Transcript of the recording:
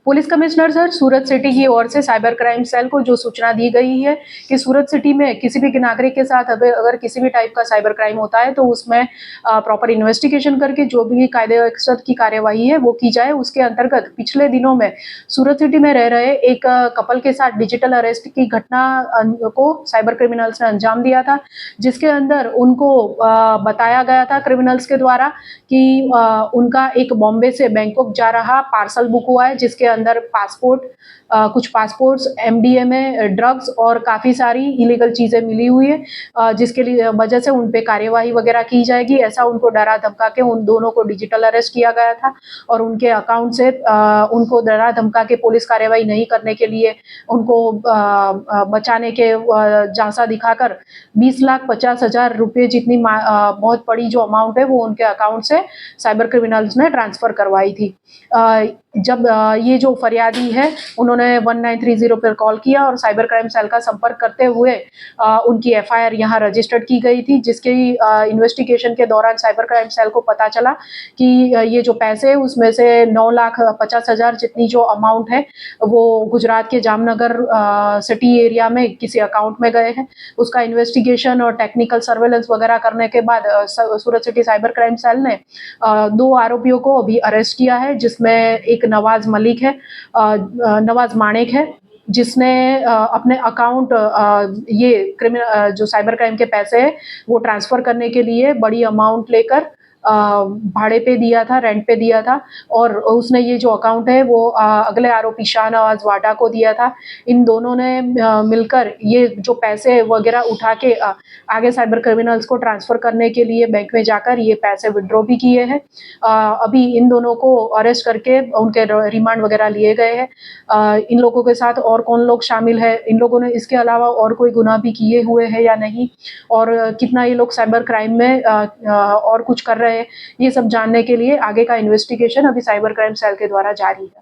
Police commissioner sir, सूरत city की ओर से cyber crime cell को जो सूचना दी गई है कि सूरत सिटी में किसी भी नागरिक के साथ अगर किसी भी टाइप का साइबर क्राइम होता है तो उसमें प्रॉपर इन्वेस्टिगेशन करके जो भी कायदे की कार्यवाही है वो की जाए। उसके अंतर्गत पिछले दिनों में सूरत सिटी में रह रहे एक कपल के साथ डिजिटल अरेस्ट की घटना को साइबर क्रिमिनल्स ने अंजाम दिया था, जिसके अंदर उनको बताया गया था क्रिमिनल्स के द्वारा कि उनका एक बॉम्बे से बैंकॉक जा रहा पार्सल बुक हुआ है, जिसके अंदर पासपोर्ट, कुछ पासपोर्ट्स, एमडीएमए, ड्रग्स और काफ़ी सारी इलीगल चीज़ें मिली हुई है, जिसके लिए वजह से उन पे कार्यवाही वगैरह की जाएगी। ऐसा उनको डरा धमका के उन दोनों को डिजिटल अरेस्ट किया गया था और उनके अकाउंट से उनको डरा धमका के पुलिस कार्यवाही नहीं करने के लिए उनको बचाने के झांसा दिखाकर 20,50,000 रुपये जितनी बहुत बड़ी जो अमाउंट है वो उनके अकाउंट से साइबर क्रिमिनल्स ने ट्रांसफर करवाई थी। जब ये जो फरियादी है उन्होंने 1930 पर कॉल किया और साइबर क्राइम सेल का संपर्क करते हुए उनकी एफआईआर यहाँ रजिस्टर्ड की गई थी, जिसके इन्वेस्टिगेशन के दौरान साइबर क्राइम सेल को पता चला कि ये जो पैसे उसमें से 9,50,000 जितनी जो अमाउंट है वो गुजरात के जामनगर सिटी एरिया में किसी अकाउंट में गए हैं। उसका इन्वेस्टिगेशन और टेक्निकल सर्वेलेंस वगैरह करने के बाद सूरत सिटी साइबर क्राइम सेल ने 2 आरोपियों को अभी अरेस्ट किया है, जिसमें एक नवाज मलिक है, नवाज माणेक है, जिसने अपने अकाउंट ये क्रिमिनल जो साइबर क्राइम के पैसे हैं वो ट्रांसफर करने के लिए बड़ी अमाउंट लेकर भाड़े पे दिया था, रेंट पे दिया था और उसने ये जो अकाउंट है वो अगले आरोपी शाहनवाज वाडा को दिया था। इन दोनों ने मिलकर ये जो पैसे वगैरह उठा के आगे साइबर क्रिमिनल्स को ट्रांसफर करने के लिए बैंक में जाकर ये पैसे विड्रॉ भी किए हैं। अभी इन दोनों को अरेस्ट करके उनके रिमांड वगैरह लिए गए हैं। इन लोगों के साथ और कौन लोग शामिल है, इन लोगों ने इसके अलावा और कोई गुनाह भी किए हुए हैं या नहीं, और कितना ये लोग साइबर क्राइम में और कुछ कर रहे हैं, ये सब जानने के लिए आगे का इन्वेस्टिगेशन अभी साइबर क्राइम सेल के द्वारा जारी है।